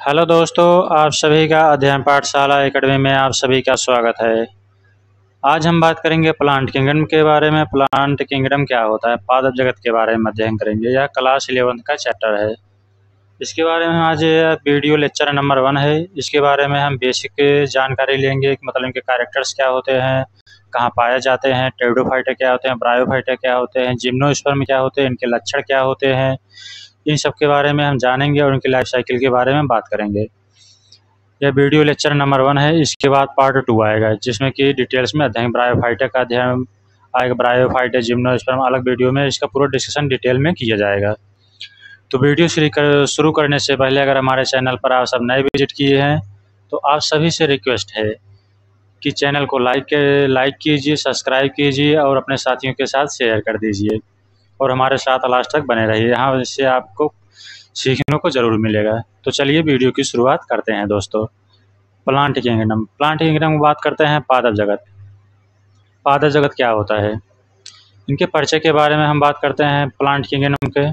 Hello दोस्तों, आप सभी का अध्ययन पाठशाला एकेडमी में आप सभी का स्वागत है। आज हम बात करेंगे प्लांट किंगडम के बारे में। प्लांट किंगडम क्या होता है, पादप जगत के बारे में अध्ययन करेंगे। यह क्लास 11 का चैप्टर है। इसके बारे में आज वीडियो लेक्चर नंबर 1 है। इसके बारे में हम बेसिक जानकारी लेंगे, मतलब इनके कैरेक्टर्स क्या होते हैं, कहाँ पाए जाते हैं, टेरिडोफाइटा क्या होते हैं, ब्रायोफाइटा क्या होते हैं, जिम्नोस्पर्म क्या होते हैं, इनके लक्षण क्या होते हैं, इन सब के बारे में हम जानेंगे और उनकी लाइफ साइकिल के बारे में बात करेंगे। यह वीडियो लेक्चर नंबर 1 है। इसके बाद पार्ट 2 आएगा, जिसमें कि डिटेल्स में अध्ययन ब्रायोफाइटा का अध्ययन आएगा। ब्रायोफाइटा, जिम्नोस्पर्म अलग वीडियो में इसका पूरा डिस्कशन डिटेल में किया जाएगा। तो वीडियो शुरू करने से पहले अगर हमारे चैनल पर आप सब नए विजिट किए हैं तो आप सभी से रिक्वेस्ट है कि चैनल को लाइक कीजिए, सब्सक्राइब कीजिए और अपने साथियों के साथ शेयर कर दीजिए और हमारे साथ लास्ट तक बने रहिए। यहाँ इससे आपको सीखने को ज़रूर मिलेगा। तो चलिए वीडियो की शुरुआत करते हैं दोस्तों। प्लांट किंगडम की बात करते हैं। पादप जगत क्या होता है, इनके परिचय के बारे में हम बात करते हैं प्लांट किंगडम के।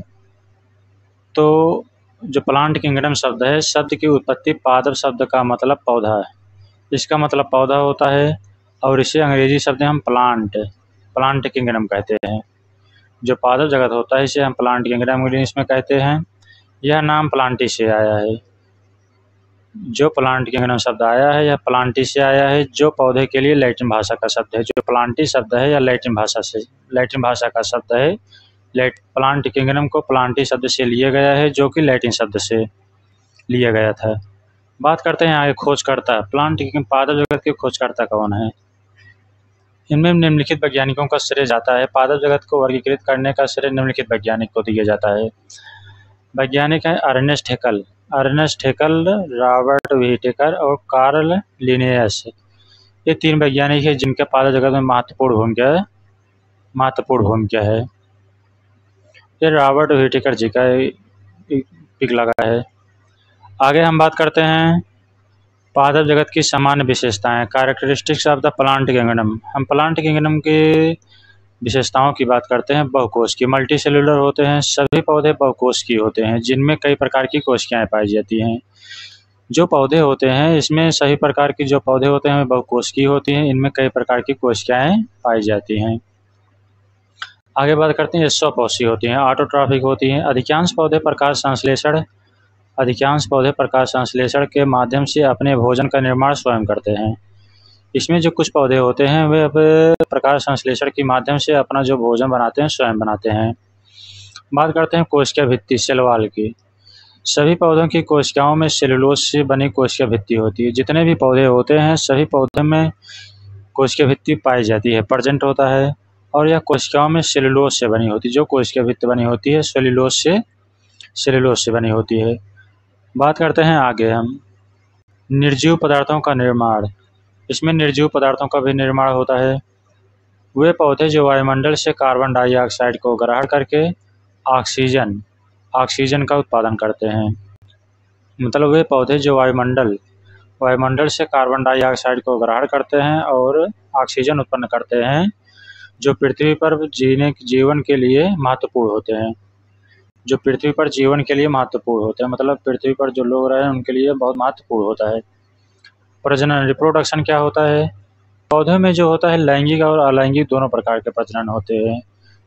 तो जो प्लांट किंगडम शब्द है, शब्द की उत्पत्ति पादप शब्द का मतलब पौधा है, इसका मतलब पौधा होता है और इसे अंग्रेजी शब्द हम प्लांट किंगडम कहते हैं। जो पादप जगत होता है इसे हम प्लांट किंगडम इंग्लिश में कहते हैं। यह नाम प्लांटी से आया है। जो प्लांट किंगडम शब्द आया है यह प्लांटी से आया है, जो पौधे के लिए लैटिन भाषा का शब्द है। जो प्लांटी शब्द है यह लैटिन भाषा का शब्द है। प्लांट किंगडम को प्लांटी शब्द से लिया गया है, जो कि लैटिन शब्द से लिया गया था। बात करते हैं आगे खोजकर्ता। पादप जगत के खोजकर्ता कौन है। इनमें निम्नलिखित वैज्ञानिकों का श्रेय जाता है। पादप जगत को वर्गीकृत करने का श्रेय निम्नलिखित वैज्ञानिक को दिया जाता है। वैज्ञानिक है अर्नेस्ट हेकल, रॉबर्ट व्हिटेकर और कार्ल लिनेयस। ये 3 वैज्ञानिक हैं जिनके पादप जगत में महत्वपूर्ण भूमिका है। ये रॉबर्ट व्हिटेकर जी का पिक लगा है। आगे हम बात करते हैं पादप जगत की सामान्य विशेषताएं, characteristics of the plant kingdom. हम प्लांट किंगडम के विशेषताओं की बात करते हैं। बहुकोश की, मल्टी सेलुलर होते हैं। सभी पौधे बहुकोश की होते हैं, जिनमें कई प्रकार की कोशिकाएं पाई जाती हैं। जो पौधे होते हैं इसमें सभी प्रकार की जो पौधे होते हैं बहुकोश की होती हैं। इनमें कई प्रकार की कोशिकाएं पाई जाती हैं। आगे बात करते हैं स्वपोषी होती हैं, ऑटोट्रॉफिक होती हैं। अधिकांश पौधे प्रकाश संश्लेषण के माध्यम से अपने भोजन का निर्माण स्वयं करते हैं। इसमें जो कुछ पौधे होते हैं वे अब प्रकाश संश्लेषण के माध्यम से अपना जो भोजन बनाते हैं स्वयं बनाते हैं। बात करते हैं कोशिका भित्ति, सेल वॉल की। सभी पौधों की कोशिकाओं में सेलुलोज से बनी कोशिका भित्ति होती है। जितने भी पौधे होते हैं सभी पौधों में कोशिका भित्ति पाई जाती है, प्रेजेंट होता है, और यह कोशिकाओं में सेलुलोज से बनी होती है। जो कोशिका भित्ति बनी होती है सेलुलोज से बनी होती है। बात करते हैं आगे हम निर्जीव पदार्थों का निर्माण। इसमें निर्जीव पदार्थों का भी निर्माण होता है। वे पौधे जो वायुमंडल से कार्बन डाइऑक्साइड को ग्रहण करके ऑक्सीजन का उत्पादन करते हैं। मतलब वे पौधे जो वायुमंडल से कार्बन डाइऑक्साइड को ग्रहण करते हैं और ऑक्सीजन उत्पन्न करते हैं, जो पृथ्वी पर जीवन के लिए महत्वपूर्ण होते हैं। मतलब पृथ्वी पर जो लोग रहे हैं उनके लिए बहुत महत्वपूर्ण होता है। प्रजनन, रिप्रोडक्शन क्या होता है। पौधों में जो होता है लैंगिक और अलैंगिक दोनों प्रकार के प्रजनन होते हैं।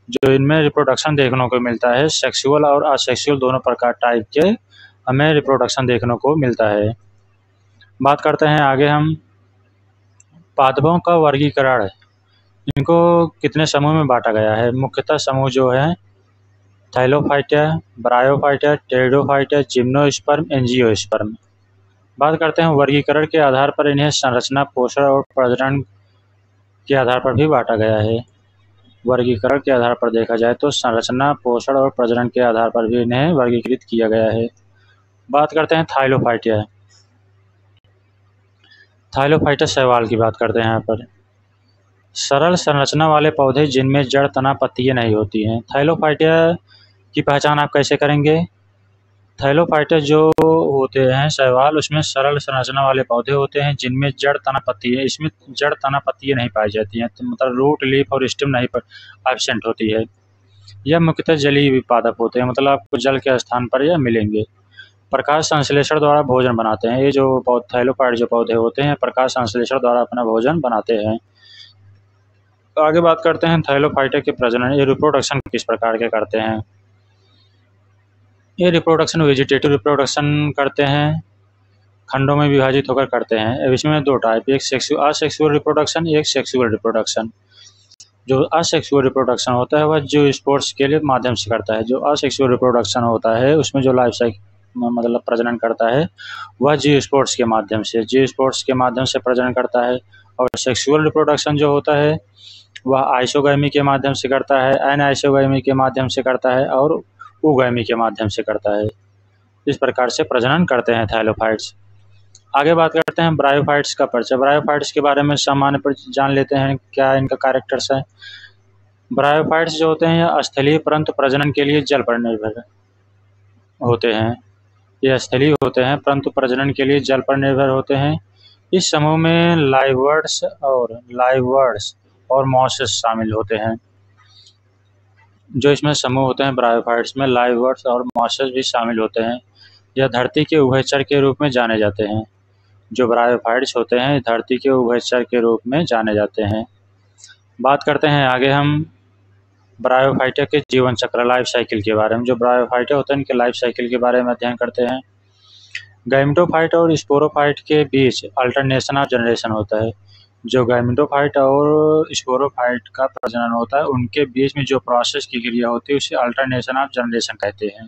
जो इनमें रिप्रोडक्शन देखने को मिलता है, सेक्सुअल और असेक्सुअल दोनों प्रकार टाइप के हमें रिप्रोडक्शन देखने को मिलता है। बात करते हैं आगे हम पादपों का वर्गीकरण। इनको कितने समूह में बांटा गया है। मुख्यतः समूह जो है थाइलोफाइटा, ब्रायोफाइटा, टेरिडोफाइटा, जिम्नोस्पर्म, एंजियोस्पर्म। बात करते हैं वर्गीकरण के आधार पर इन्हें संरचना, पोषण और प्रजनन के आधार पर भी बांटा गया है। वर्गीकरण के आधार पर देखा जाए तो संरचना, पोषण और प्रजनन के आधार पर भी इन्हें वर्गीकृत किया गया है। बात करते हैं थाइलोफाइटा शैवाल की बात करते हैं। यहाँ पर सरल संरचना वाले पौधे जिनमें जड़, तना, पत्तियां नहीं होती हैं। थाइलोफाइटा की पहचान आप कैसे करेंगे। थाइलोफाइटा जो होते हैं शैवाल, उसमें सरल संरचना वाले पौधे होते हैं जिनमें जड़, तना, पत्तियां, इसमें जड़, तना, पत्तियां नहीं पाई जाती हैं। तो मतलब रूट, लीफ और स्टेम नहीं एब्सेंट होती है। यह मुख्यतः जलीय पादप होते हैं, मतलब आपको जल के स्थान पर यह मिलेंगे। प्रकाश संश्लेषण द्वारा भोजन बनाते हैं। ये जो थैलोफाइट जो पौधे होते हैं प्रकाश संश्लेषण द्वारा अपना भोजन बनाते हैं। आगे बात करते हैं थैलोफाइटा के प्रजनन। ये रिप्रोडक्शन किस प्रकार के करते हैं। ये रिप्रोडक्शन वेजिटेटिव रिप्रोडक्शन करते हैं, खंडों में विभाजित होकर करते हैं। अब इसमें दो टाइप, एक असेक्सुअल रिप्रोडक्शन, एक सेक्सुअल रिप्रोडक्शन। जो असेक्सुअल रिप्रोडक्शन होता है वह जो स्पोर्ट्स के लिए माध्यम से करता है। जो असेक्सुअल रिप्रोडक्शन होता है उसमें जो लाइफ साइकिल मतलब प्रजनन करता है वह जी स्पोर्ट्स के माध्यम से प्रजनन करता है। और सेक्सुअल रिप्रोडक्शन जो होता है वह आइसोगैमी के माध्यम से करता है, एनाइसोगैमी के माध्यम से करता है और उगैमी के माध्यम से करता है। इस प्रकार से प्रजनन करते हैं थैलोफाइट्स। आगे बात करते हैं ब्रायोफाइट्स का परिचय। ब्रायोफाइट्स के बारे में सामान्य पर जान लेते हैं, क्या इनका कैरेक्टर्स है। ब्रायोफाइट्स जो होते हैं यह स्थलीय परंतु प्रजनन के लिए जल पर निर्भर होते हैं। ये स्थलीय होते हैं परंतु प्रजनन के लिए जल पर निर्भर होते हैं। इस समूह में लाइव बर्ड्स और मॉसेस शामिल होते हैं। जो इसमें समूह होते हैं ब्रायोफाइट्स में लाइव बर्ड्स और मॉसेस भी शामिल होते हैं। यह धरती के उभयचर के रूप में जाने जाते हैं। जो ब्रायोफाइट्स होते हैं धरती के उभयचर के रूप में जाने जाते हैं। बात करते हैं आगे हम ब्रायोफाइटा के जीवन चक्र लाइफ साइकिल के बारे में। जो ब्रायोफाइटा होते हैं इनके लाइफ साइकिल के बारे में अध्ययन करते हैं। गैमेटोफाइट और स्पोरोफाइट के बीच अल्टरनेशन ऑफ जनरेशन होता है। जो गैमेटोफाइट और स्पोरोफाइट का प्रजनन होता है उनके बीच में जो प्रोसेस की क्रिया होती है उसे अल्टरनेशन ऑफ जनरेशन कहते हैं।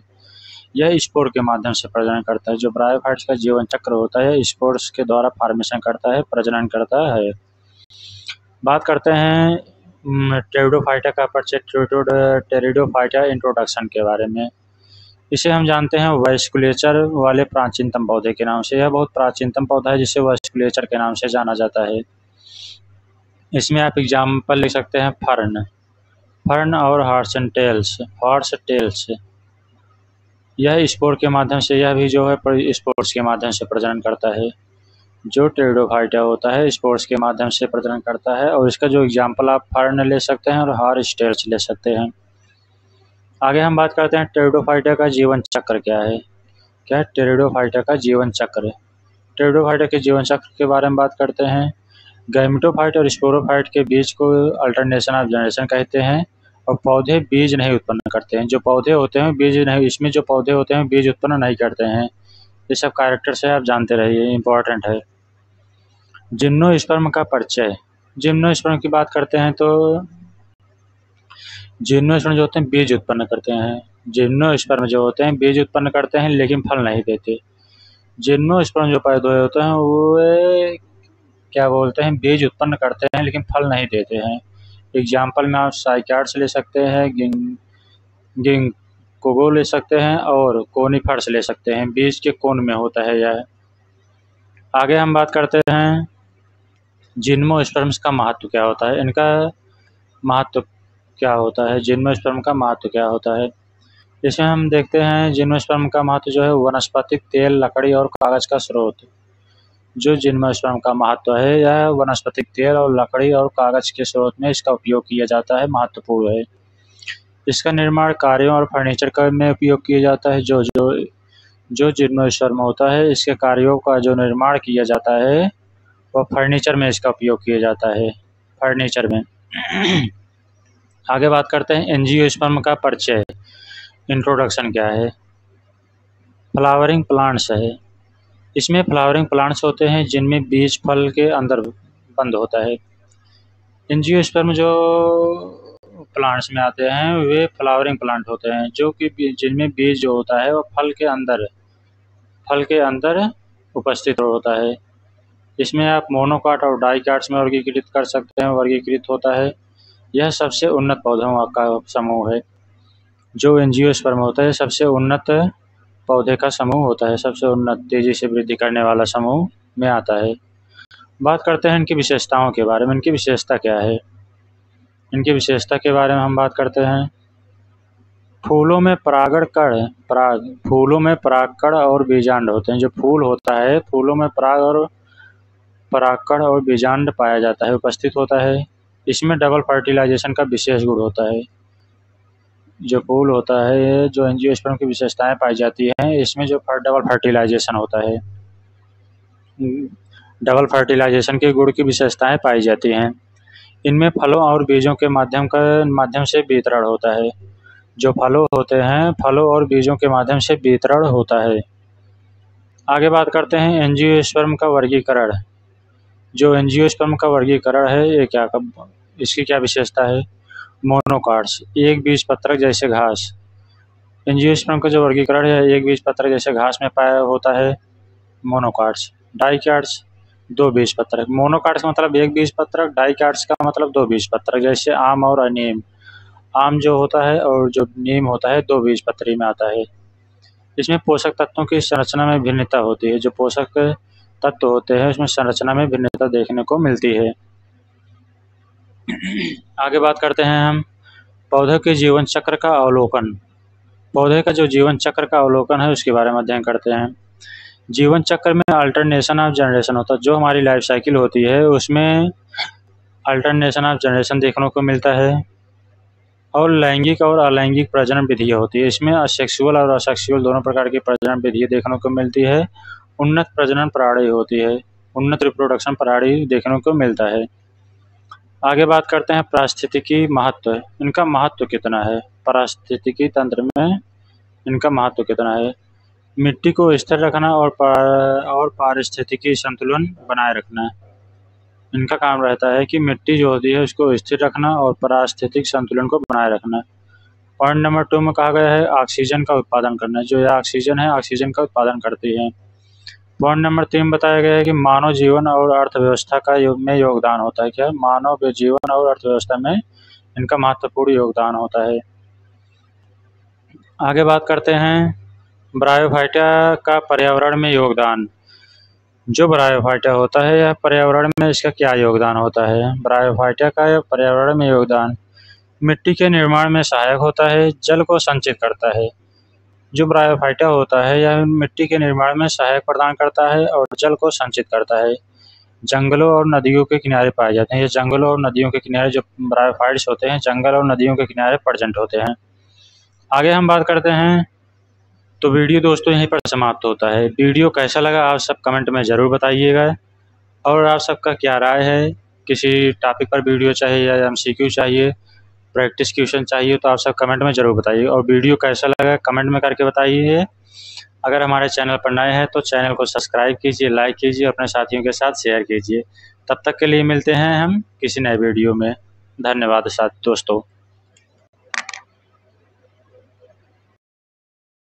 यह स्पोर के माध्यम से प्रजनन करता है। जो ब्रायोफाइट्स का जीवन चक्र होता है स्पोर्स के द्वारा फॉर्मेशन करता है, प्रजनन करता है। बात करते हैं टेरिडोफाइटा का परिचय, टेरिडोफाइटा इंट्रोडक्शन के बारे में। इसे हम जानते हैं वैस्कुलेचर वाले प्राचीनतम पौधे के नाम से। यह बहुत प्राचीनतम पौधा है जिसे वैस्कुलेचर के नाम से जाना जाता है। इसमें आप एग्जाम्पल लिख सकते हैं फर्न और हॉर्स टेल्स। यह स्पोर के माध्यम से, यह भी जो है स्पोर्स के माध्यम से प्रजनन करता है। जो टेरिडोफाइटा होता है स्पोर्स के माध्यम से प्रजनन करता है। और इसका जो एग्जाम्पल आप फर्न ले सकते हैं और हॉर्स टेल्स ले सकते हैं। आगे हम बात करते हैं टेरिडोफाइटा का जीवन चक्र क्या है। क्या है टेरिडोफाइटा का जीवन चक्र। टेरिडोफाइटा के जीवन चक्र के बारे में बात करते हैं। गैमेटोफाइट और स्पोरोफाइट के बीज को अल्टरनेशन ऑफ जनरेशन कहते हैं। और पौधे बीज नहीं उत्पन्न करते हैं। जो पौधे होते हैं बीज नहीं, इसमें जो पौधे होते हैं बीज उत्पन्न नहीं करते हैं। ये सब कैरेक्टर्स है, आप जानते रहिए, इंपॉर्टेंट है। जिम्नोस्पर्म का परिचय। जिम्नोस्पर्म की बात करते हैं तो जिम्नोस्पर्म जो होते हैं बीज उत्पन्न करते हैं। जिम्नोस्पर्म जो होते हैं बीज उत्पन्न करते हैं लेकिन फल नहीं देते। जिम्नोस्पर्म जो पौधे होते हैं वो क्या बोलते हैं बीज उत्पन्न करते हैं लेकिन फल नहीं देते हैं। एग्जाम्पल में आप साइकार्ड्स ले सकते हैं, गिंकोगो ले सकते हैं और कोनिफर्स ले सकते हैं। बीज के कोन में होता है यह। आगे हम बात करते हैं जिम्नोस्पर्म्स का महत्व क्या होता है। इनका महत्व क्या होता है, जिम्नोस्पर्म का महत्व क्या होता है। इसमें हम देखते हैं जिम्नोस्पर्म का महत्व जो है वनस्पतिक तेल, लकड़ी और कागज का स्रोत। जो जिम्नोस्पर्म का महत्व है यह वनस्पतिक तेल और लकड़ी और कागज के स्रोत में इसका उपयोग किया जाता है, महत्वपूर्ण है। इसका निर्माण कार्यों और फर्नीचर में उपयोग किया जाता है। जो जिम्नोस्पर्म होता है इसके कार्यों का जो निर्माण किया जाता है वह फर्नीचर में इसका उपयोग किया जाता है, फर्नीचर में। आगे बात करते हैं एंजियोस्पर्म का परिचय, इंट्रोडक्शन क्या है। फ्लावरिंग प्लांट्स है। इसमें फ्लावरिंग प्लांट्स होते हैं जिनमें बीज फल के अंदर बंद होता है। एंजियोस्पर्म जो प्लांट्स में आते हैं वे फ्लावरिंग प्लांट होते हैं जो कि जिनमें बीज जो होता है वो फल के अंदर उपस्थित होता है। इसमें आप मोनोकाट और डाइकाट्स में वर्गीकृत कर सकते हैं, वर्गीकृत होता है। यह सबसे उन्नत पौधों का समूह है। जो एंजियोस्पर्म होता है सबसे उन्नत पौधे का समूह होता है, सबसे उन्नत तेजी से वृद्धि करने वाला समूह में आता है। बात करते हैं इनकी विशेषताओं के बारे में। इनकी विशेषता क्या है। इनकी विशेषता के बारे में हम बात करते हैं। फूलों में परागकण और बीजांड होते हैं। जो फूल होता है फूलों में परागकण और बीजांड पाया जाता है, उपस्थित होता है। इसमें डबल फर्टिलाइजेशन का विशेष गुण होता है। जो पूल होता है, ये जो एंजियोस्पर्म की विशेषताएं पाई जाती हैं, इसमें जो डबल फर्टिलाइजेशन होता है, डबल फर्टिलाइजेशन के गुण की विशेषताएं पाई जाती हैं। इनमें फलों और बीजों के माध्यम से वितरण होता है। जो फलों होते हैं, फलों और बीजों के माध्यम से वितरण होता है। आगे बात करते हैं एंजियोस्पर्म का वर्गीकरण। जो एंजियोस्पर्म का वर्गीकरण है, ये इसकी क्या विशेषता है? मोनोकाट्स, एक बीजपत्रक जैसे घास। एंजियोस्पर्म का जो वर्गीकरण है, एक बीजपत्रक जैसे घास में पाया होता है मोनोकाट्स। डाइकाट्स, दो बीजपत्रक। मोनोकाट्स का मतलब एक बीजपत्रक, डाइकाट्स का मतलब दो बीजपत्रक, जैसे आम और नीम। आम जो होता है और जो नीम होता है, दो बीजपत्री में आता है। इसमें पोषक तत्वों की संरचना में भिन्नता होती है। जो पोषक तत्व होते हैं, उसमें संरचना में भिन्नता देखने को मिलती है। आगे बात करते हैं हम पौधे के जीवन चक्र का अवलोकन। पौधे का जो जीवन चक्र का अवलोकन है, उसके बारे में अध्ययन करते हैं। जीवन चक्र में अल्टरनेशन ऑफ जनरेशन होता है। जो हमारी लाइफ साइकिल होती है, उसमें अल्टरनेशन ऑफ जनरेशन देखने को मिलता है। और लैंगिक और अलैंगिक प्रजनन विधियाँ होती है। इसमें असेक्सुअल और असेक्सुअल दोनों प्रकार की प्रजनन विधियाँ देखने को मिलती है। उन्नत प्रजनन प्रणाली होती है, उन्नत रिप्रोडक्शन प्रणाली देखने को मिलता है। आगे बात करते हैं पारिस्थितिकी महत्व। इनका महत्व कितना है? पारिस्थितिकी तंत्र में इनका महत्व कितना है? मिट्टी को स्थिर रखना और पारिस्थितिकी संतुलन बनाए रखना। इनका काम रहता है कि मिट्टी जो होती है, उसको स्थिर रखना और पारिस्थितिक संतुलन को बनाए रखना। पॉइंट नंबर 2 में कहा गया है ऑक्सीजन का उत्पादन करना। जो यह ऑक्सीजन है, ऑक्सीजन का उत्पादन करती है। पॉइंट नंबर 3 बताया गया है कि मानव जीवन और अर्थव्यवस्था में योगदान होता है। क्या? मानव जीवन और अर्थव्यवस्था में इनका महत्वपूर्ण योगदान होता है। आगे बात करते हैं ब्रायोफाइटा का पर्यावरण में योगदान। जो ब्रायोफाइटा होता है, यह पर्यावरण में इसका क्या योगदान होता है? ब्रायोफाइटा का यह पर्यावरण में योगदान मिट्टी के निर्माण में सहायक होता है, जल को संचित करता है। जो ब्रायोफाइटा होता है, यह मिट्टी के निर्माण में सहायक प्रदान करता है और जल को संचित करता है। जंगलों और नदियों के किनारे पाए जाते हैं। ये जंगलों और नदियों के किनारे जो ब्रायोफाइट्स होते हैं, जंगल और नदियों के किनारे प्रेजेंट होते हैं। आगे हम बात करते हैं, तो वीडियो दोस्तों यहीं पर समाप्त होता है। वीडियो कैसा लगा आप सब कमेंट में ज़रूर बताइएगा। और आप सबका क्या राय है? किसी टॉपिक पर वीडियो चाहिए या MCQ चाहिए, प्रैक्टिस क्वेश्चन चाहिए, तो आप सब कमेंट में ज़रूर बताइए। और वीडियो कैसा लगा कमेंट में करके बताइए। अगर हमारे चैनल पर नए हैं तो चैनल को सब्सक्राइब कीजिए, लाइक कीजिए, अपने साथियों के साथ शेयर कीजिए। तब तक के लिए मिलते हैं हम किसी नए वीडियो में। धन्यवाद दोस्तों।